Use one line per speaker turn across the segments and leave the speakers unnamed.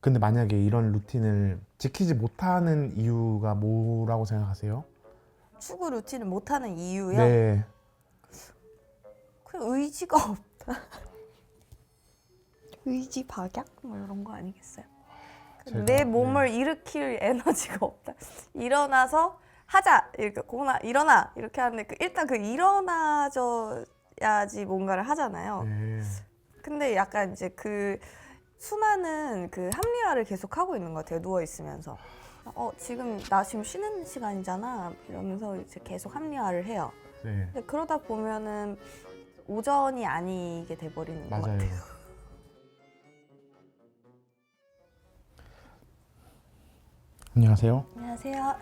근데 만약에 이런 루틴을 지키지 못하는 이유가 뭐라고 생각하세요?
축구 루틴을 못하는 이유요?
네.
그냥 의지가 없다. 의지 박약? 뭐 이런 거 아니겠어요?
제가,
내 몸을 일으킬 에너지가 없다. 일어나서 하자 이렇게 고나 일어나 이렇게 하는데 일단 그 일어나줘야지 뭔가를 하잖아요.
네.
근데 약간 이제 그 수많은 그 합리화를 계속 하고 있는 것 같아요. 누워 있으면서 지금 나 지금 쉬는 시간이잖아 이러면서 이제 계속 합리화를 해요.
네.
근데 그러다 보면은 오전이 아니게 돼버리는 것
맞아요.
같아요.
안녕하세요.
안녕하세요.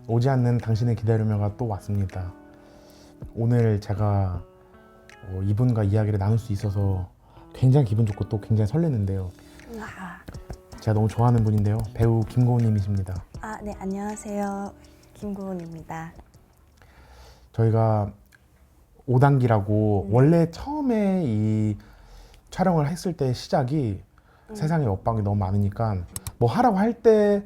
오지 않는 당신의 기다림며가 또 왔습니다. 오늘 제가 이분과 이야기를 나눌 수 있어서 굉장히 기분 좋고 또 굉장히 설레는데요. 제가 너무 좋아하는 분인데요. 배우 김고은님이십니다.
네, 안녕하세요. 김고은입니다.
저희가 5단기라고 원래 처음에 이 촬영을 했을 때 시작이 세상에 먹방이 너무 많으니까 뭐 하라고 할 때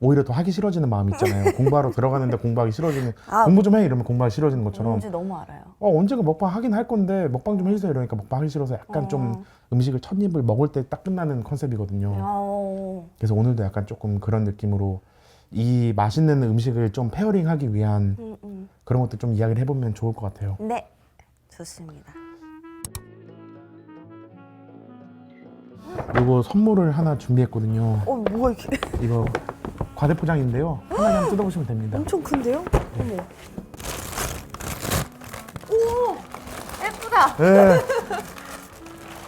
오히려 더 하기 싫어지는 마음이 있잖아요. 공부하러 들어가는데 공부하기 싫어지는 공부 좀 해 이러면 공부하기 싫어지는 것처럼
뭔지 너무 알아요.
언젠가 먹방 하긴 할 건데 먹방 좀 해주세요 이러니까 먹방 하기 싫어서 약간 좀 음식을 첫 입을 먹을 때 딱 끝나는 컨셉이거든요. 그래서 오늘도 약간 조금 그런 느낌으로 이 맛있는 음식을 좀 페어링하기 위한 그런 것들 좀 이야기를 해보면 좋을 것 같아요.
네, 좋습니다.
그리고 선물을 하나 준비했거든요.
뭐가 이렇게
이거 과대포장인데요. 하나씩 한번 뜯어보시면 됩니다.
엄청 큰데요? 어머. 오, 예쁘다.
네,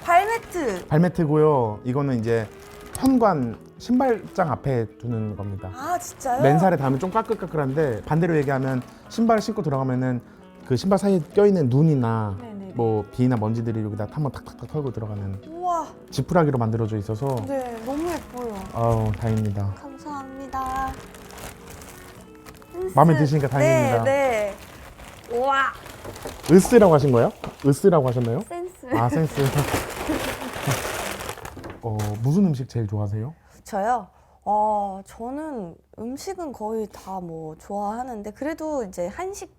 발매트.
발매트고요. 이거는 이제 현관 신발장 앞에 두는 겁니다.
진짜요?
맨살에 닿으면 좀 까끌까끌한데 반대로 얘기하면 신발을 신고 들어가면은 그 신발 사이에 껴있는 눈이나
네네네.
뭐 비나 먼지들이 여기다 한번 탁탁탁 털고 들어가는
우와,
지푸라기로 만들어져 있어서
네, 너무 예뻐요.
아우 다행입니다.
감사합니다.
마음에 드시니까 다행입니다.
네, 네. 우와,
으스라고 하신 거예요? 으스라고 하셨나요?
센스.
아 센스. 무슨 음식 제일 좋아하세요?
저요? 저는 음식은 거의 다 뭐 좋아하는데 그래도 이제 한식,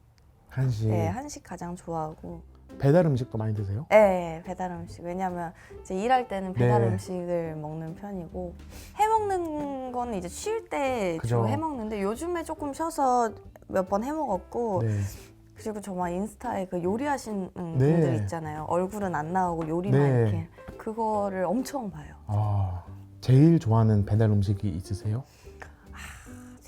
한식.
네, 한식 가장 좋아하고.
배달 음식도 많이 드세요?
네, 배달 음식. 왜냐면 이제 일할 때는 배달
네.
음식을 먹는 편이고 해 먹는 거는 이제 쉴 때
그죠.
주로 해 먹는데 요즘에 조금 쉬어서 몇 번 해 먹었고
네.
그리고 정말 인스타에 그 요리하시는
네.
분들 있잖아요. 얼굴은 안 나오고 요리만
네.
이렇게 그거를 엄청 봐요.
제일 좋아하는 배달 음식이 있으세요?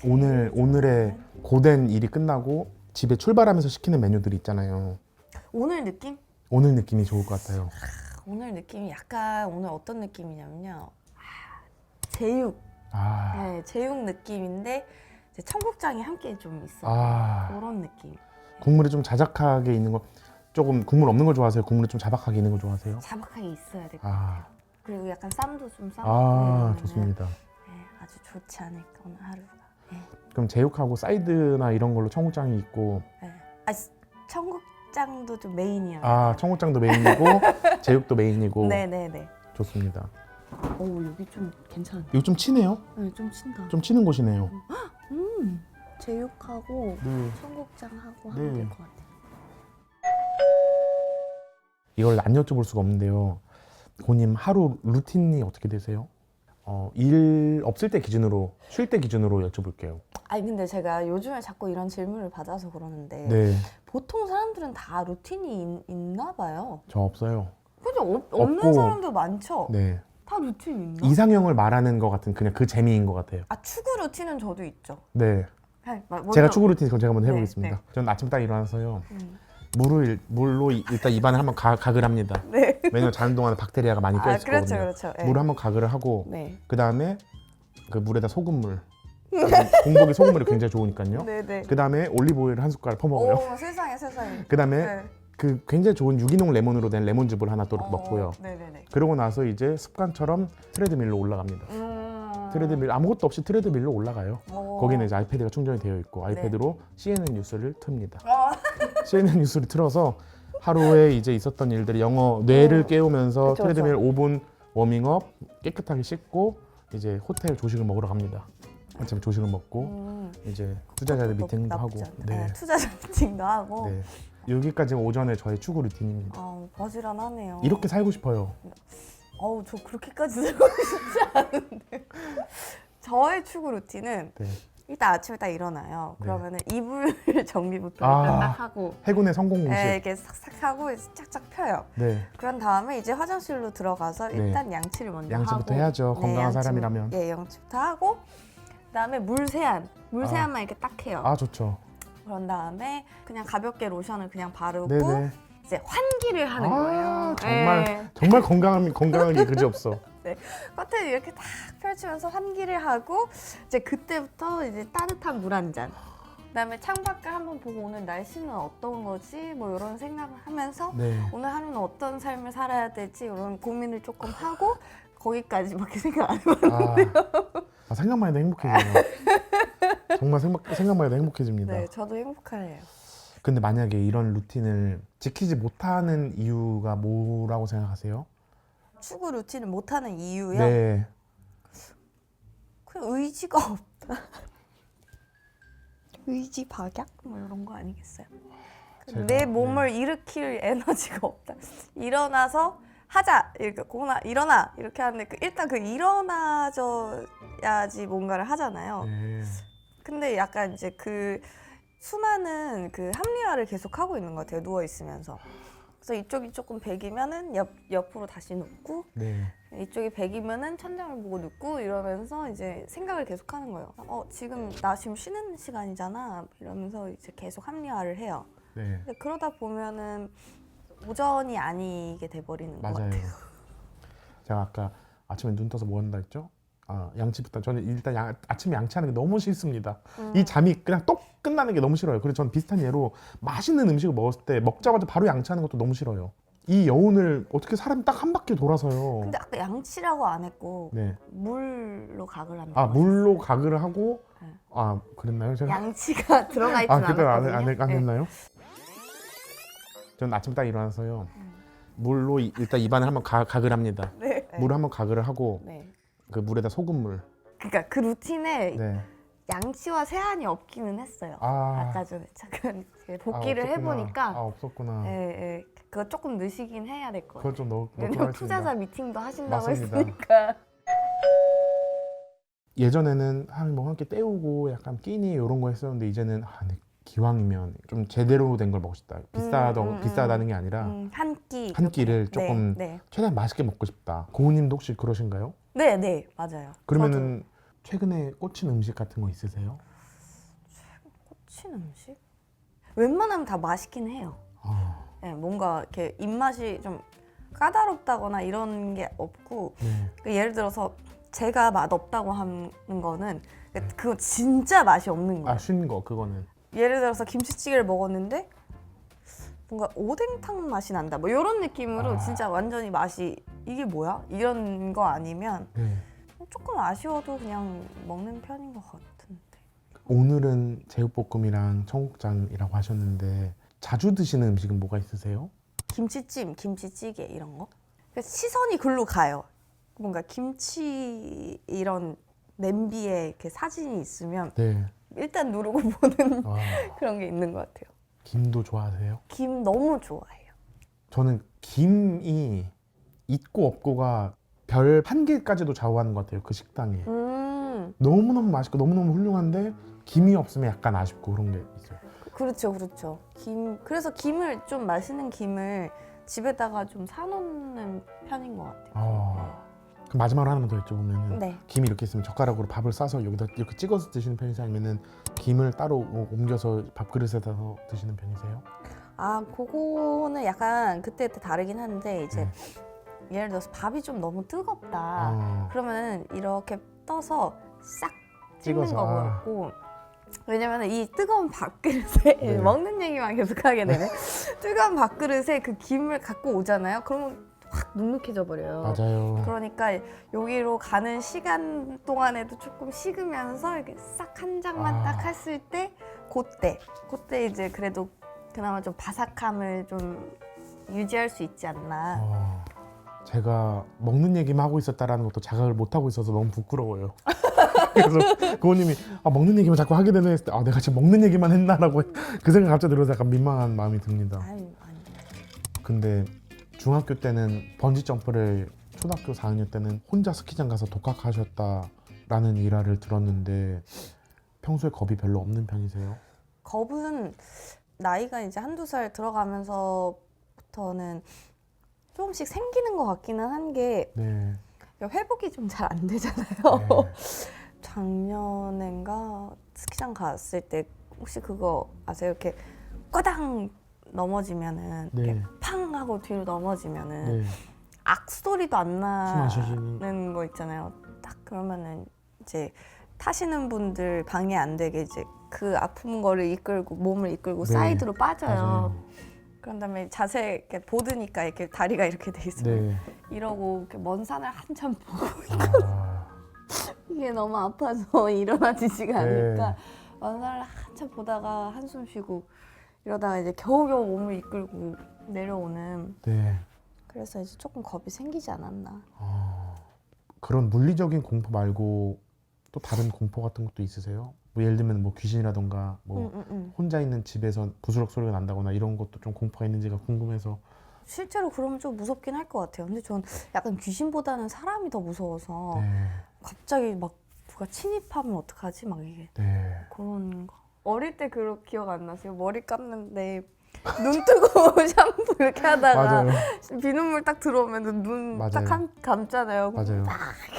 오늘의 고된 일이 끝나고 집에 출발하면서 시키는 메뉴들이 있잖아요.
오늘 느낌?
오늘 느낌이 좋을 것 같아요.
오늘 느낌이 약간 오늘 어떤 느낌이냐면요. 제육. 네, 제육 느낌인데 이제 청국장이 함께 좀 있어요. 그런 느낌.
국물이 좀 자작하게 있는 거, 조금 국물 없는 걸 좋아하세요? 국물이 좀 자박하게 있는 걸 좋아하세요?
자박하게 있어야 될 것 같아요. 그리고 약간 쌈도 좀 싸먹고 이러면은
좋습니다.
네, 아주 좋지 않을까 오늘 하루가. 네.
그럼 제육하고 사이드나 이런 걸로 청국장이 있고,
네. 청국장도 좀 메인이야.
청국장도 메인이고 제육도 메인이고.
네네네.
좋습니다.
오, 여기 좀 괜찮아.
이거 좀 치네요?
네, 좀 친다.
좀 치는 곳이네요.
제육하고
네.
청국장하고 하면
네.
될 것 같아요.
이걸 안 여쭤볼 수가 없는데요. 고님 하루 루틴이 어떻게 되세요? 일 없을 때 기준으로, 쉴 때 기준으로 여쭤볼게요.
근데 제가 요즘에 자꾸 이런 질문을 받아서 그러는데
네,
보통 사람들은 다 루틴이 있나 봐요.
저 없어요.
그죠? 없는
없고,
사람도 많죠?
네,
다 루틴 있나?
이상형을 말하는 것 같은 그냥 그 재미인 것 같아요.
축구 루틴은 저도 있죠.
네,
먼저.
제가 축구 루틴 그럼 제가 한번
네,
해보겠습니다.
네.
저는 아침 딱 일어나서요. 물로 일단 입안을 한번 가글 합니다.
네.
왜냐면 자는 동안에 박테리아가 많이 껴있을
그렇죠,
거거든요.
그렇죠. 네.
물을 한번 가글을 하고
네.
그 다음에 그 물에다 소금물. 공복에 소금물이 굉장히 좋으니까요.
네네.
그 다음에 올리브 오일을 한 숟갈 퍼먹어요.
오, 세상에.
그 다음에
네.
그 굉장히 좋은 유기농 레몬으로 된 레몬즙을 하나 또 이렇게 먹고요.
네네네.
그러고 나서 이제 습관처럼 트레드밀로 올라갑니다. 트레드밀 아무것도 없이 트레드밀로 올라가요. 거기는 이제 아이패드가 충전이 되어 있고 아이패드로 CNN 뉴스를 틉니다. CNN 뉴스를 틀어서 하루에 이제 있었던 일들이 영어 뇌를 깨우면서
그쵸,
트레드밀 5분 워밍업 깨끗하게 씻고 이제 호텔 조식을 먹으러 갑니다. 아침에 조식을 먹고 이제 투자자들 미팅도 하고,
네. 투자자 미팅도 하고.
네. 여기까지 오전에 저의 추구 루틴입니다.
버즈런하네요.
이렇게 살고 싶어요.
저 그렇게까지 살고 싶지 않은데. 저의 출구 루틴은
네.
일단 아침에 딱 일어나요.
네.
그러면은 이불 정리부터 일단 딱 하고,
해군의 성공 모식.
네, 이렇게 싹싹 하고 이제 쫙쫙 펴요.
네.
그런 다음에 이제 화장실로 들어가서
네.
일단 양치를 먼저
양치부터
하고,
해야죠. 건강한
양치,
사람이라면.
예, 양치부터 하고, 그다음에 물세안만 이렇게 딱 해요.
좋죠.
그런 다음에 그냥 가볍게 로션을 그냥 바르고
네네.
이제 환기를 하는 거예요.
정말
예.
정말 건강한 게 그지 없어.
커튼 이렇게 딱 펼치면서 환기를 하고 이제 그때부터 이제 따뜻한 물 한 잔. 그다음에 창밖을 한번 보고 오늘 날씨는 어떤 거지? 뭐 이런 생각을 하면서
네.
오늘 하루는 어떤 삶을 살아야 될지 이런 고민을 조금 하고 거기까지밖에 생각 안 해봤는데요.
생각만 해도 행복해져요. 정말 생각만 해도 행복해집니다.
네, 저도 행복하네요.
근데 만약에 이런 루틴을 지키지 못하는 이유가 뭐라고 생각하세요?
추구 루틴을 못하는 이유요?
네.
그냥 의지가 없다. 의지 박약? 뭐 이런 거 아니겠어요? 내 몸을 일으킬 에너지가 없다. 일어나서 하자! 이렇게 고나 일어나! 이렇게 하는데 일단 일어나줘야지 뭔가를 하잖아요.
네.
근데 약간 이제 수많은 합리화를 계속 하고 있는 것 같아요. 누워 있으면서. 그래서 이쪽이 조금 백이면은 옆으로 다시 눕고,
네.
이쪽이 백이면은 천장을 보고 눕고 이러면서 이제 생각을 계속 하는 거예요. 나 지금 쉬는 시간이잖아. 이러면서 이제 계속 합리화를 해요.
네.
근데 그러다 보면은 오전이 아니게 돼버리는 것
맞아요.
같아요.
제가 아까 아침에 눈 떠서 뭐 한다 했죠? 양치부터. 저는 일단 아침에 양치하는 게 너무 싫습니다. 이 잠이 그냥 똑 끝나는 게 너무 싫어요. 그래서 저는 비슷한 예로 맛있는 음식을 먹었을 때 먹자마자 바로 양치하는 것도 너무 싫어요. 이 여운을 어떻게 사람이 딱 한 바퀴 돌아서요.
근데 아까 양치라고 안 했고
네.
물로 가글 한다고
물로 가글을 하고.
네.
그랬나요? 제가?
양치가 들어가 있진
그대로
않았거든요.
안 했나요? 저는 아침 딱 일어나서요. 물로 일단 입안을 한번 가글 합니다.
네.
물을 한번 가글을 하고
네.
그 물에다 소금물.
그러니까 그 루틴에
네.
양치와 세안이 없기는 했어요. 아까 전에 잠깐 복기를
없었구나.
해보니까
없었구나.
예. 그거 조금 넣으시긴 해야 될 것 같아요.
그걸 좀 넣도록
왜냐면
하겠습니다.
투자자 미팅도 하신다고
맞습니다.
했으니까.
예전에는 뭐 함께 때우고 약간 끼니 이런 거 했었는데 이제는 근데 기왕이면 좀 제대로 된 걸 먹고 싶다. 비싸다는 게 아니라 한 끼를 조금 최대한 맛있게 먹고 싶다. 고은님도 혹시 그러신가요?
네, 맞아요.
그러면은 최근에 꽂힌 음식 같은 거 있으세요?
꽂힌 음식? 웬만하면 다 맛있긴 해요. 네, 뭔가 이렇게 입맛이 좀 까다롭다거나 이런 게 없고,
네.
예를 들어서 제가 맛없다고 하는 거는 그거 진짜 맛이 없는 거예요.
쉰 거 그거는.
예를 들어서 김치찌개를 먹었는데 뭔가 오뎅탕 맛이 난다. 뭐 이런 느낌으로 진짜 완전히 맛이 이게 뭐야? 이런 거 아니면 조금 아쉬워도 그냥 먹는 편인 것 같은데.
오늘은 제육볶음이랑 청국장이라고 하셨는데 자주 드시는 음식은 뭐가 있으세요?
김치찜, 김치찌개 이런 거? 그러니까 시선이 글로 가요. 뭔가 김치 이런 냄비에 이렇게 사진이 있으면 일단 누르고 보는 그런 게 있는 것 같아요.
김도 좋아하세요?
김 너무 좋아해요.
저는 김이 있고 없고가 별 한 개까지도 좌우하는 것 같아요. 그 식당에. 너무너무 맛있고 너무너무 훌륭한데 김이 없으면 약간 아쉽고 그런 게 있어요.
그렇죠. 그래서 좀 맛있는 김을 집에다가 좀 사놓는 편인 것 같아요.
그럼 마지막으로 하나만 더 여쭤보면
네.
김이 이렇게 있으면 젓가락으로 밥을 싸서 여기다 이렇게 찍어서 드시는 편이세요? 아니면 김을 따로 옮겨서 밥그릇에다 드시는 편이세요?
그거는 약간 그때 다르긴 한데 이제 예를 들어서 밥이 좀 너무 뜨겁다. 그러면 이렇게 떠서 싹 찍는
찍어서,
거 같고 왜냐면 이 뜨거운 밥그릇에 먹는 얘기만 계속 하게 되네. 뜨거운 밥그릇에 그 김을 갖고 오잖아요. 그러면 확 눅눅해져 버려요.
맞아요.
그러니까 여기로 가는 시간 동안에도 조금 식으면서 이렇게 싹 한 장만 딱 했을 때 그때 이제 그래도 그나마 좀 바삭함을 좀 유지할 수 있지 않나.
제가 먹는 얘기만 하고 있었다라는 것도 자각을 못 하고 있어서 너무 부끄러워요. 그래서 고은님이 먹는 얘기만 자꾸 하게 되네 했을 때 내가 지금 먹는 얘기만 했나라고 그 생각 갑자기 들어서 약간 민망한 마음이 듭니다.
아니.
근데 중학교 때는 번지 점프를 초등학교 4학년 때는 혼자 스키장 가서 독학하셨다라는 일화를 들었는데 평소에 겁이 별로 없는 편이세요?
겁은 나이가 이제 한두 살 들어가면서부터는 조금씩 생기는 것 같기는 한 게
네.
회복이 좀 잘 안 되잖아요.
네.
작년엔가 스키장 갔을 때 혹시 그거 아세요? 이렇게 꼬당 넘어지면은
네.
이렇게 팡 하고 뒤로 넘어지면은
네.
악 소리도 안
숨 안 쉬시는.
나는 거 있잖아요. 딱 그러면은 이제 타시는 분들 방해 안 되게 이제 그 아픈 거를 이끌고 몸을 이끌고
네.
사이드로 빠져요.
맞아요.
그런 다음에 자세 이렇게 보드니까 이렇게 다리가 이렇게 돼 있으면
네.
이러고 이렇게 먼 산을 한참 보고
아,
이게 너무 아파서 일어나지지가
네.
않으니까 먼 산을 한참 보다가 한숨 쉬고 이러다가 이제 겨우겨우 몸을 이끌고 내려오는.
네.
그래서 이제 조금 겁이 생기지 않았나.
그런 물리적인 공포 말고 또 다른 공포 같은 것도 있으세요? 뭐 예를 들면 뭐 귀신이라던가 뭐 혼자 있는 집에서 부스럭 소리가 난다거나 이런 것도 좀 공포가 있는지가 궁금해서.
실제로 그러면 좀 무섭긴 할 것 같아요. 근데 전 약간 귀신보다는 사람이 더 무서워서
네.
갑자기 막 누가 침입하면 어떡하지? 막 이게
네.
그런 거. 어릴 때 그런 기억 안 나세요? 머리 감는데 눈 뜨고 샴푸 이렇게 하다가
맞아요.
비눗물 딱 들어오면 눈 딱
맞아요.
감잖아요.
맞아요.
막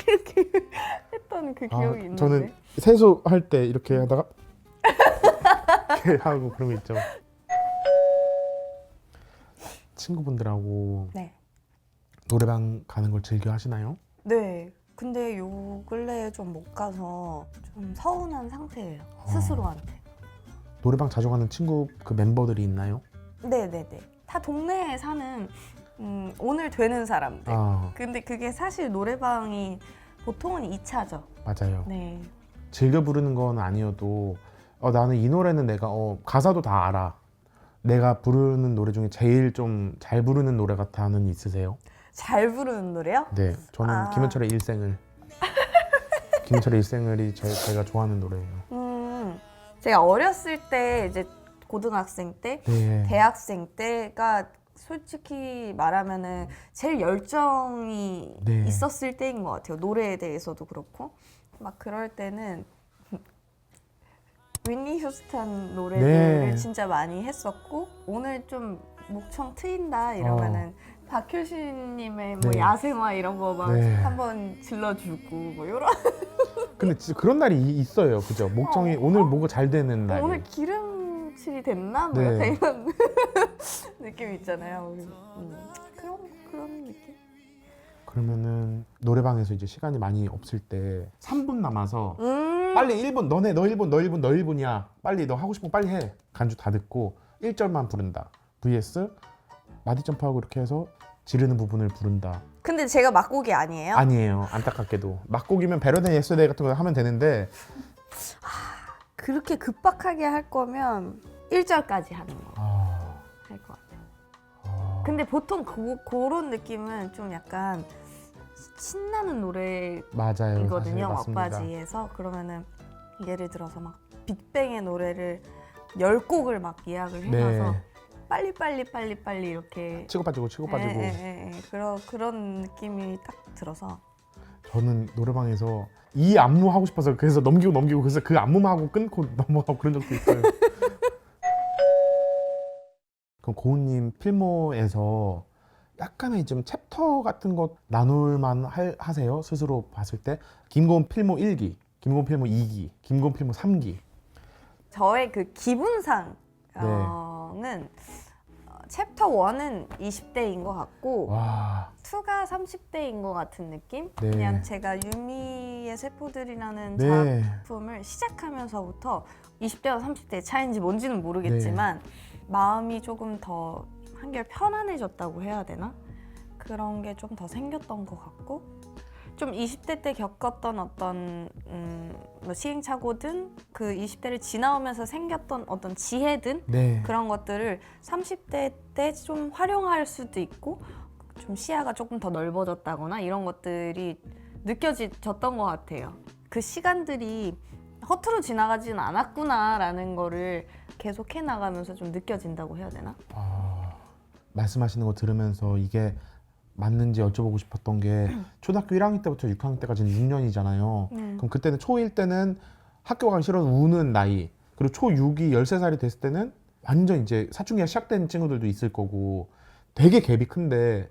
이렇게 했던 그 기억이 있는데.
저는 세수할 때 이렇게 하다가 이렇게 하고 그런 거 있죠. 친구분들하고
네.
노래방 가는 걸 즐겨 하시나요?
네. 근데 요 근래에 좀 못 가서 좀 서운한 상태예요. 스스로한테.
노래방 자주 가는 친구 그 멤버들이 있나요?
네네네. 다 동네에 사는 오늘 되는 사람들. 근데 그게 사실 노래방이 보통은 2차죠.
맞아요.
네.
즐겨 부르는 건 아니어도 나는 이 노래는 내가 가사도 다 알아. 내가 부르는 노래 중에 제일 좀 잘 부르는 노래 같아는 있으세요?
잘 부르는 노래요?
네, 저는 김현철의 일생을. 김현철의 일생을이 제가 좋아하는 노래예요.
제가 어렸을 때 이제 고등학생 때,
네.
대학생 때가 솔직히 말하면은 제일 열정이
네.
있었을 때인 것 같아요. 노래에 대해서도 그렇고 막 그럴 때는 윈니 휴스턴 노래들을
네.
진짜 많이 했었고 오늘 좀 목청 트인다 이러면은 박효신님의 뭐
네.
야생화 이런 거 막
네.
한번 질러주고 뭐 이런.
근데 진짜 그런 날이 있어요, 그죠? 목청이 오늘 뭐가 잘 되는 날이.
오늘 기름칠이 됐나? 뭐
네.
약간 이런 느낌 있잖아요. 그런 느낌?
그러면은 노래방에서 이제 시간이 많이 없을 때 3분 남아서
음.
빨리 1분 너네 너 1분 너 1분 너 1분이야 빨리 너 하고 싶은 거 빨리 해. 간주 다 듣고 1절만 부른다 vs 마디 점프하고 이렇게 해서 지르는 부분을 부른다.
근데 제가 막곡이 아니에요?
아니에요, 안타깝게도. 막곡이면 베러덴 예스데이 같은 거 하면 되는데
그렇게 급박하게 할 거면 1절까지 하는 거 할 것 같아요. 근데 보통 그런 느낌은 좀 약간 신나는
맞아요,
노래이거든요.
사실 맞습니다.
막바지에서. 그러면은 예를 들어서 막 빅뱅의 노래를 10곡을 막 예약을 해놔서
네.
빨리 이렇게
치고 빠지고
그런 느낌이 딱 들어서.
저는 노래방에서 이 안무 하고 싶어서 그래서 넘기고 그래서 그 안무만 하고 끊고 넘어가고 그런 적도 있어요. 그럼 고은님 필모에서 약간의 좀 챕터 같은 것 나눌만 하세요? 스스로 봤을 때 김고은 필모 1기, 김고은 필모 2기, 김고은 필모 3기.
저의 그 기분상은
네.
챕터 1은 20대인 것 같고
와,
2가 30대인 것 같은 느낌?
네.
그냥 제가 유미의 세포들이라는
네.
작품을 시작하면서부터 20대와 30대의 차이인지 뭔지는 모르겠지만 마음이 조금 더 한결 편안해졌다고 해야 되나? 그런 게 좀 더 생겼던 것 같고 좀 20대 때 겪었던 어떤 뭐 시행착오든 그 20대를 지나오면서 생겼던 어떤 지혜든
네.
그런 것들을 30대 때 좀 활용할 수도 있고 좀 시야가 조금 더 넓어졌다거나 이런 것들이 느껴졌던 것 같아요. 그 시간들이 허투루 지나가진 않았구나라는 거를 계속 해나가면서 좀 느껴진다고 해야 되나?
말씀하시는 거 들으면서 이게 맞는지 여쭤보고 싶었던 게 초등학교 1학년 때부터 6학년 때까지는 6년이잖아요. 그럼 그때는 초1 때는 학교 가기 싫어서 우는 나이, 그리고 초6이 13살이 됐을 때는 완전 이제 사춘기가 시작된 친구들도 있을 거고 되게 갭이 큰데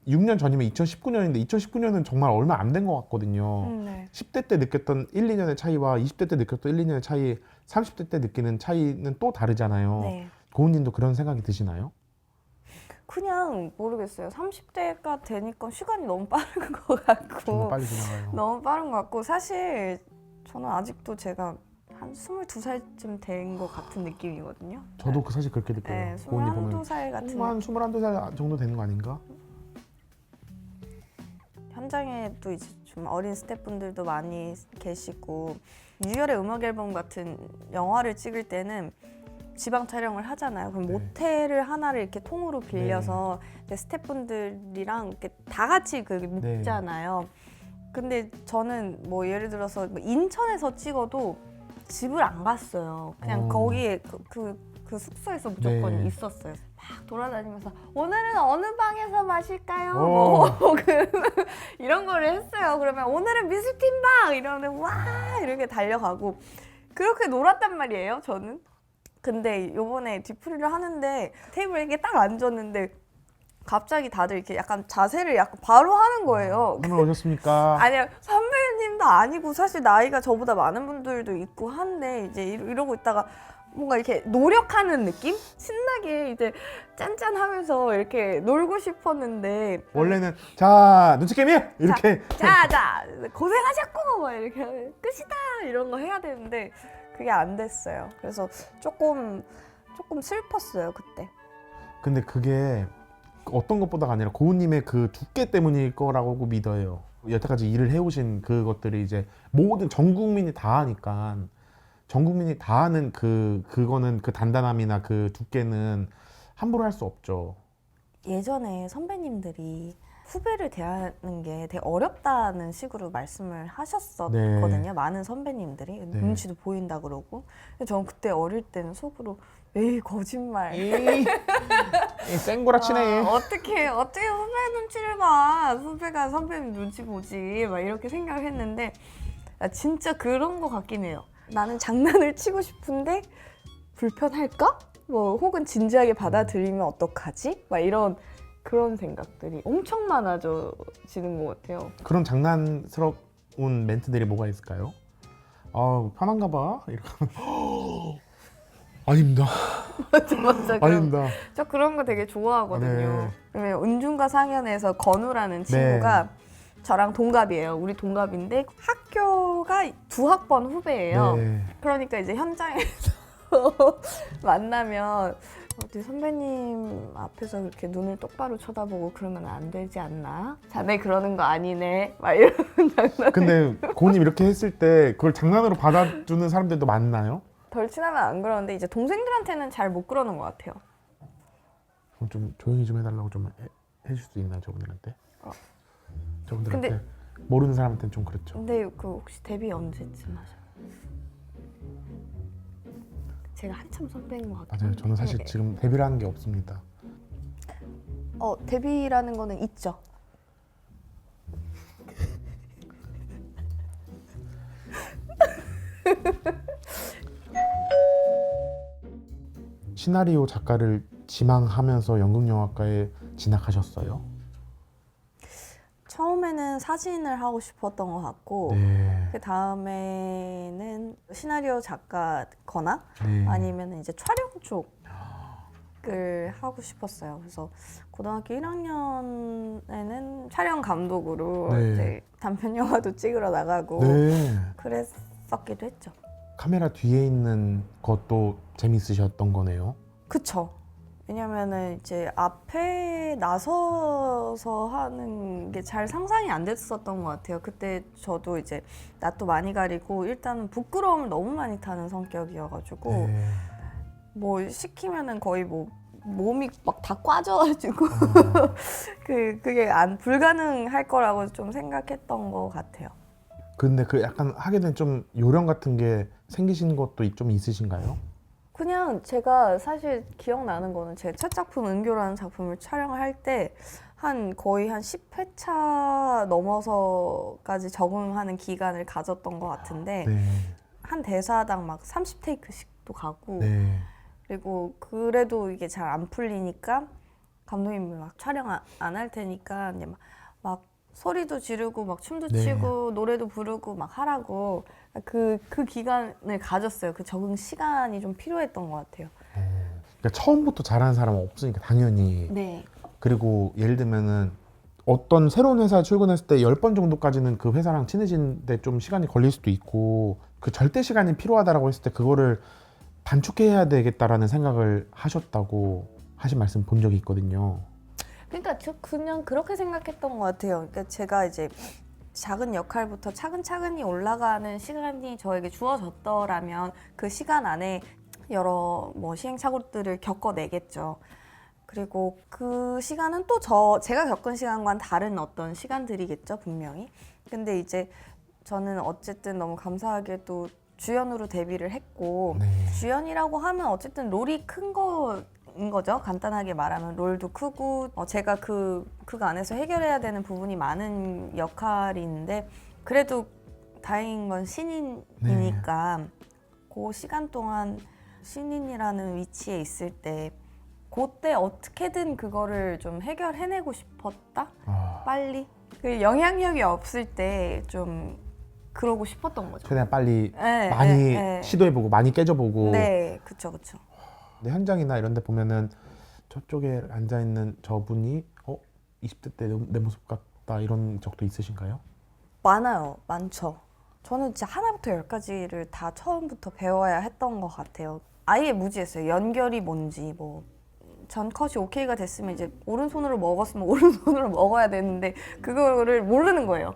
6년 전이면 2019년인데 2019년은 정말 얼마 안 된 것 같거든요.
네.
10대 때 느꼈던 1, 2년의 차이와 20대 때 느꼈던 1, 2년의 차이, 30대 때 느끼는 차이는 또 다르잖아요.
네.
고은님도 그런 생각이 드시나요?
그냥 모르겠어요. 30대가 되니까 시간이 너무 빠른 것 같고
정말 빨리 지나가요.
너무 빠른 것 같고 사실 저는 아직도 제가 한 22살쯤 된 것 같은 느낌이거든요.
저도 그 사실 그렇게 느껴요.
네,
고은님 보면
21살 같은
한 21살 정도 되는 거 아닌가?
현장에도 이제 좀 어린 스태프분들도 많이 계시고 유열의 음악 앨범 같은 영화를 찍을 때는 지방 촬영을 하잖아요. 그럼
네.
모텔을 하나를 이렇게 통으로 빌려서 이제 스태프분들이랑 이렇게 다 같이 그 묵잖아요. 근데 저는 뭐 예를 들어서 뭐 인천에서 찍어도 집을 안 갔어요. 그냥 거기에 그 숙소에서 무조건
네.
있었어요. 막 돌아다니면서 오늘은 어느 방에서 마실까요?
오.
뭐 이런 거를 했어요. 그러면 오늘은 미술팀방 이러면 와 이렇게 달려가고 그렇게 놀았단 말이에요. 저는. 근데 요번에 뒤풀이를 하는데 테이블에 이렇게 딱 앉았는데 갑자기 다들 이렇게 약간 자세를 약간 바로 하는 거예요.
오늘 오셨습니까?
아니요, 선배님도 아니고 사실 나이가 저보다 많은 분들도 있고 한데 이제 이러고 있다가 뭔가 이렇게 노력하는 느낌? 신나게 이제 짠짠하면서 이렇게 놀고 싶었는데
원래는 자 눈치 게임이에요 이렇게
자 고생하셨고 막 이렇게 끝이다 이런 거 해야 되는데 그게 안 됐어요. 그래서 조금 슬펐어요 그때.
근데 그게 어떤 것보다가 아니라 고은님의 그 두께 때문일 거라고 믿어요. 여태까지 일을 해오신 그것들이 이제 모든 전 국민이 다 하니까 전 국민이 다 하는 그거는 그 단단함이나 그 두께는 함부로 할 수 없죠.
예전에 선배님들이 후배를 대하는 게 되게 어렵다는 식으로 말씀을 하셨었거든요.
네.
많은 선배님들이
네.
눈치도 보인다 그러고. 근데 저는 그때 어릴 때는 속으로 에이 거짓말.
에이, 쌩구라치네.
어떻게 후배 눈치를 봐. 후배가 선배님 눈치 보지. 막 이렇게 생각을 했는데 나 진짜 그런 거 같긴 해요. 나는 장난을 치고 싶은데 불편할까? 뭐 혹은 진지하게 받아들이면 어떡하지? 막 그런 생각들이 엄청 많아지는 것 같아요.
그런 장난스러운 멘트들이 뭐가 있을까요? 아 편한가 봐. 이렇게 하면 아닙니다.
맞아.
아닙니다.
저 그런 거 되게 좋아하거든요.
네.
왜냐면 은중과 상현에서 건우라는 친구가 저랑 동갑이에요. 우리 동갑인데 학교가 2학번 후배예요.
네.
그러니까 이제 현장에서 만나면 어디 선배님 앞에서 그렇게 눈을 똑바로 쳐다보고 그러면 안 되지 않나? 자네 그러는 거 아니네. 막 이런 장난.
근데 고은님 이렇게 했을 때 그걸 장난으로 받아주는 사람들도 많나요?
덜 친하면 안 그러는데 이제 동생들한테는 잘 못 그러는 것 같아요.
그럼 좀 조용히 좀 해달라고 좀 해줄 수 있나요, 저분들한테? 저분들한테
근데-
모르는 사람한테는 좀 그렇죠.
근데 그 혹시 데뷔 언제쯤 하셔요? 제가 한참 선배인 것 같아요.
맞아요. 저는 사실 지금 데뷔를 하는 게 없습니다.
데뷔라는 거는 있죠.
시나리오 작가를 지망하면서 연극영화과에 진학하셨어요?
처음에는 사진을 하고 싶었던 것 같고
네.
그 다음에는 시나리오 작가거나
네.
아니면 이제 촬영 쪽을 하고 싶었어요. 그래서 고등학교 1학년에는 촬영 감독으로
네.
이제 단편 영화도 찍으러 나가고
네.
그랬었기도 했죠.
카메라 뒤에 있는 것도 재밌으셨던 거네요.
그쵸. 왜냐면은 이제 앞에 나서서 하는 게 잘 상상이 안 됐었던 것 같아요. 그때 저도 이제 낯도 많이 가리고 일단은 부끄러움을 너무 많이 타는 성격이어가지고
네.
뭐 시키면은 거의 뭐 몸이 막 다 꽈져가지고 그게 불가능할 거라고 좀 생각했던 것 같아요.
근데 그 약간 하게 된 좀 요령 같은 게 생기신 것도 좀 있으신가요?
그냥 제가 사실 기억나는 거는 제 첫 작품 은교라는 작품을 촬영을 할 때 거의 한 10회차 넘어서까지 적응하는 기간을 가졌던 것 같은데
네.
한 대사당 막 30테이크씩도 가고
네.
그리고 그래도 이게 잘 안 풀리니까 감독님이 막 촬영 안 할 테니까 이제 막 소리도 지르고 막 춤도
네.
추고 노래도 부르고 막 하라고 그 기간을 가졌어요. 그 적응 시간이 좀 필요했던 것 같아요.
그러니까 처음부터 잘하는 사람은 없으니까 당연히.
네.
그리고 예를 들면은 어떤 새로운 회사에 출근했을 때 10번 정도까지는 그 회사랑 친해지는데 좀 시간이 걸릴 수도 있고 그 절대 시간이 필요하다라고 했을 때 그거를 단축해야 되겠다라는 생각을 하셨다고 하신 말씀 본 적이 있거든요.
그러니까 저 그냥 그렇게 생각했던 것 같아요. 그러니까 제가 이제 작은 역할부터 차근차근히 올라가는 시간이 저에게 주어졌더라면 그 시간 안에 여러 뭐 시행착오들을 겪어내겠죠. 그리고 그 시간은 또 제가 겪은 시간과는 다른 어떤 시간들이겠죠, 분명히. 근데 이제 저는 어쨌든 너무 감사하게도 주연으로 데뷔를 했고
네.
주연이라고 하면 어쨌든 롤이 큰 거인 거죠. 간단하게 말하면 롤도 크고 제가 그 안에서 해결해야 되는 부분이 많은 역할인데 그래도 다행인 건 신인이니까 그 시간 동안 신인이라는 위치에 있을 때 그때 어떻게든 그거를 좀 해결해내고 싶었다? 빨리? 그 영향력이 없을 때 좀 그러고 싶었던 거죠.
최대한 빨리
네,
많이
네.
시도해보고 많이 깨져보고.
네, 그쵸.
근데 현장이나 이런 데 보면은 저쪽에 앉아있는 저분이 20대 때 내 모습 같다 이런 적도 있으신가요?
많죠. 저는 진짜 하나부터 열까지를 다 처음부터 배워야 했던 것 같아요. 아예 무지했어요. 연결이 뭔지 전 컷이 오케이가 됐으면 이제 오른손으로 먹었으면 오른손으로 먹어야 되는데 그거를 모르는 거예요.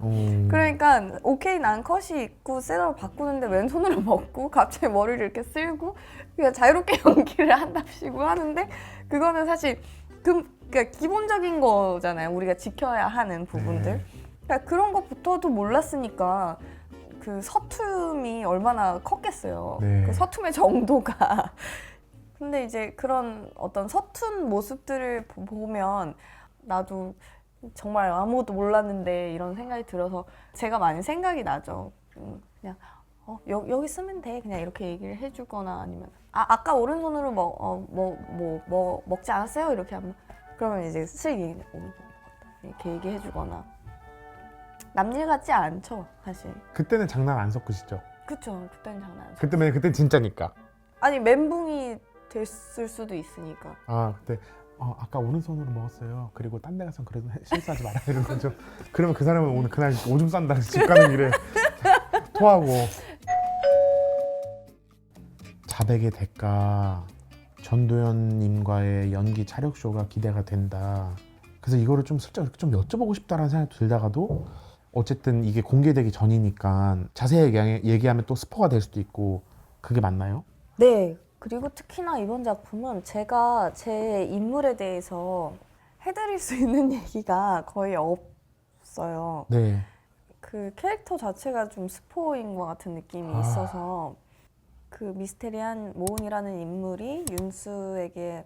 그러니까 오케이 난 컷이 있고 셋업을 바꾸는데 왼손으로 먹고 갑자기 머리를 이렇게 쓸고 그냥 자유롭게 연기를 한답시고 하는데 그거는 사실 그러니까 기본적인 거잖아요. 우리가 지켜야 하는 부분들.
네.
그러니까 그런 것부터도 몰랐으니까 그 서툼이 얼마나 컸겠어요.
네.
그 서툼의 정도가. 근데 이제 그런 어떤 서툰 모습들을 보면 나도 정말 아무것도 몰랐는데 이런 생각이 들어서 제가 많이 생각이 나죠. 그냥 여기 쓰면 돼. 그냥 이렇게 얘기를 해주거나 아니면 아까 오른손으로 먹지 않았어요? 이렇게 하면 그러면 이제 슬기 이렇게 얘기해주거나 남일 같지 않죠, 사실.
그때는 장난 안 섞으시죠?
그쵸, 그때는 장난 아니죠.
그때 진짜니까.
아니 멘붕이 됐을 수도 있으니까.
그때 아까 오른손으로 먹었어요. 그리고 딴 데 가선 그래도 실수하지 말아야 되는 거죠. 그러면 그 사람은 오늘 그날 오줌 싼다 집 가는 길에 토하고. 자백의 대가 전도연님과의 연기 차력 쇼가 기대가 된다. 그래서 이거를 좀 슬쩍 좀 여쭤보고 싶다라는 생각이 들다가도 어쨌든 이게 공개되기 전이니까 자세히 얘기하면 또 스포가 될 수도 있고 그게 맞나요?
네. 그리고 특히나 이번 작품은 제가 제 인물에 대해서 해드릴 수 있는 얘기가 거의 없어요.
네.
그 캐릭터 자체가 좀 스포인 것 같은 느낌이 있어서 그 미스테리한 모은이라는 인물이 윤수에게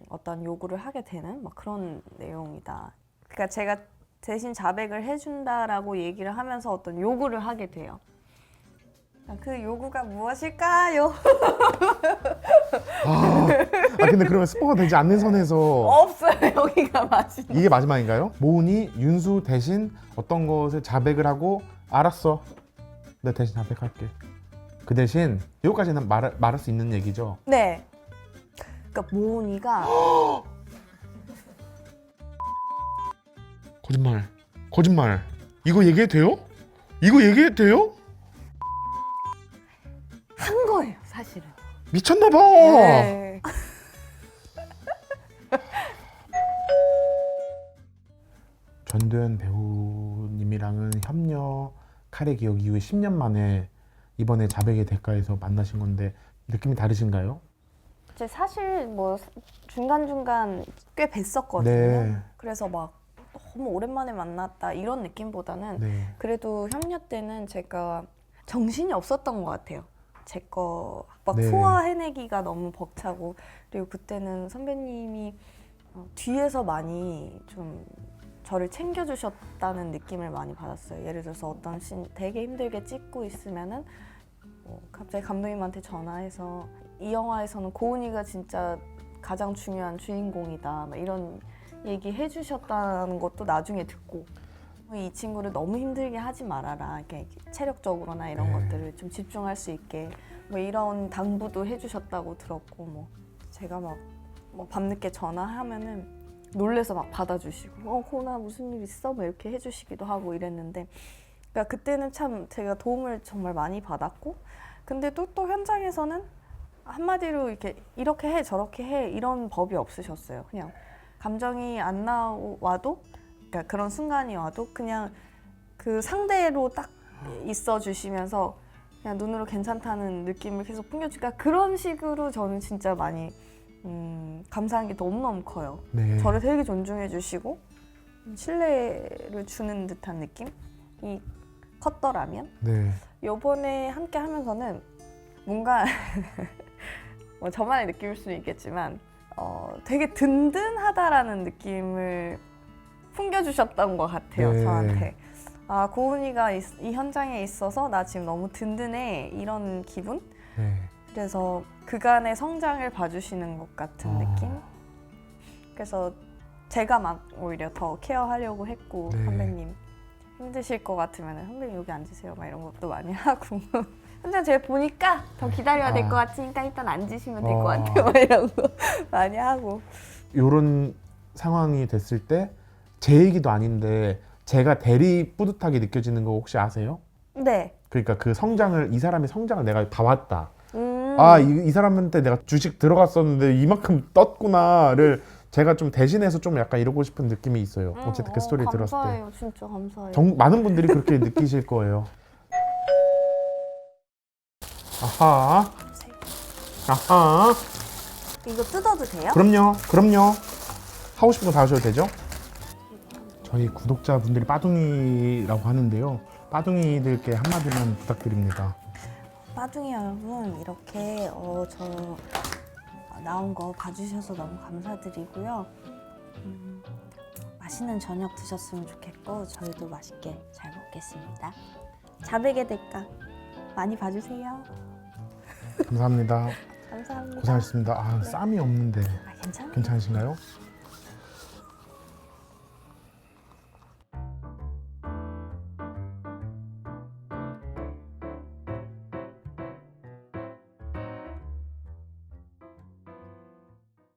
어떤 요구를 하게 되는 막 그런 내용이다. 그러니까 제가 대신 자백을 해준다라고 얘기를 하면서 어떤 요구를 하게 돼요. 그 요구가 무엇일까요?
근데 그러면 스포가 되지 않는 선에서
없어요. 여기가 마지막.
이게 마지막인가요? 모은이 윤수 대신 어떤 것을 자백을 하고 알았어. 내가 대신 자백할게. 그 대신 이거까지는 말할 수 있는 얘기죠.
네. 그러니까 모은이가
거짓말. 이거 얘기해도 돼요? 이거 얘기해도 돼요?
한 거예요, 사실은.
미쳤나 봐.
네.
전도연 배우님이랑은 협녀 칼의 기억 이후에 10년 만에 이번에 자백의 대가에서 만나신 건데 느낌이 다르신가요?
이제 사실 뭐 중간중간 꽤 뵀었거든요.
네.
그래서 막 너무 오랜만에 만났다 이런 느낌보다는
네.
그래도 협녀 때는 제가 정신이 없었던 것 같아요. 제 거 막
네.
소화해내기가 너무 벅차고, 그리고 그때는 선배님이 뒤에서 많이 좀 저를 챙겨주셨다는 느낌을 많이 받았어요. 예를 들어서 어떤 씬 되게 힘들게 찍고 있으면은 갑자기 감독님한테 전화해서 이 영화에서는 고은이가 진짜 가장 중요한 주인공이다, 막 이런 얘기 해주셨다는 것도 나중에 듣고, 이 친구를 너무 힘들게 하지 말아라, 이렇게 체력적으로나 이런
네.
것들을 좀 집중할 수 있게 뭐 이런 당부도 해주셨다고 들었고, 뭐 제가 막 뭐 밤늦게 전화하면은 놀래서 막 받아주시고 고은아 무슨 일 있어? 뭐 이렇게 해주시기도 하고 이랬는데, 그러니까 그때는 참 제가 도움을 정말 많이 받았고, 근데 또 현장에서는 한마디로 이렇게 해 저렇게 해 이런 법이 없으셨어요. 그냥 감정이 안 나와도, 그러니까 그런 순간이 와도 그냥 그 상대로 딱 있어 주시면서 그냥 눈으로 괜찮다는 느낌을 계속 풍겨주니까, 그런 식으로 저는 진짜 많이 감사한 게 너무너무 커요.
네.
저를 되게 존중해 주시고 신뢰를 주는 듯한 느낌이 컸더라면,
네.
요번에 함께 하면서는 뭔가 뭐 저만의 느낌일 수는 있겠지만 되게 든든하다라는 느낌을 풍겨주셨던 것 같아요.
네.
저한테. 아, 고은이가 이 현장에 있어서 나 지금 너무 든든해, 이런 기분?
네.
그래서 그간의 성장을 봐주시는 것 같은 느낌? 그래서 제가 막 오히려 더 케어하려고 했고,
네.
선배님 힘드실 것 같으면 선배님 여기 앉으세요, 막 이런 것도 많이 하고 현장 제가 보니까 더 기다려야 될 것 같으니까 일단 앉으시면 될 것 같아요, 막 이런 거 많이 하고.
이런 상황이 됐을 때 제 얘기도 아닌데 제가 대리 뿌듯하게 느껴지는 거 혹시 아세요?
네.
그러니까 그 성장을, 이 사람의 성장을 내가 봐왔다. 이 사람한테 내가 주식 들어갔었는데 이만큼 떴구나를 제가 좀 대신해서 좀 약간 이러고 싶은 느낌이 있어요. 어쨌든 그 스토리 들었을 때.
감사해요. 진짜 감사해요.
많은 분들이 그렇게 느끼실 거예요. 아하, 아하.
이거 뜯어도 돼요?
그럼요. 하고 싶은 거 다 하셔도 되죠? 저희 구독자분들이 빠둥이라고 하는데요. 빠둥이들께 한마디만 부탁드립니다.
빠둥이 여러분, 이렇게 저 나온 거 봐주셔서 너무 감사드리고요. 맛있는 저녁 드셨으면 좋겠고, 저희도 맛있게 잘 먹겠습니다. 자백의 대가 많이 봐주세요.
감사합니다.
감사합니다.
고생하셨습니다. 쌈이 없는데
괜찮아요.
괜찮으신가요?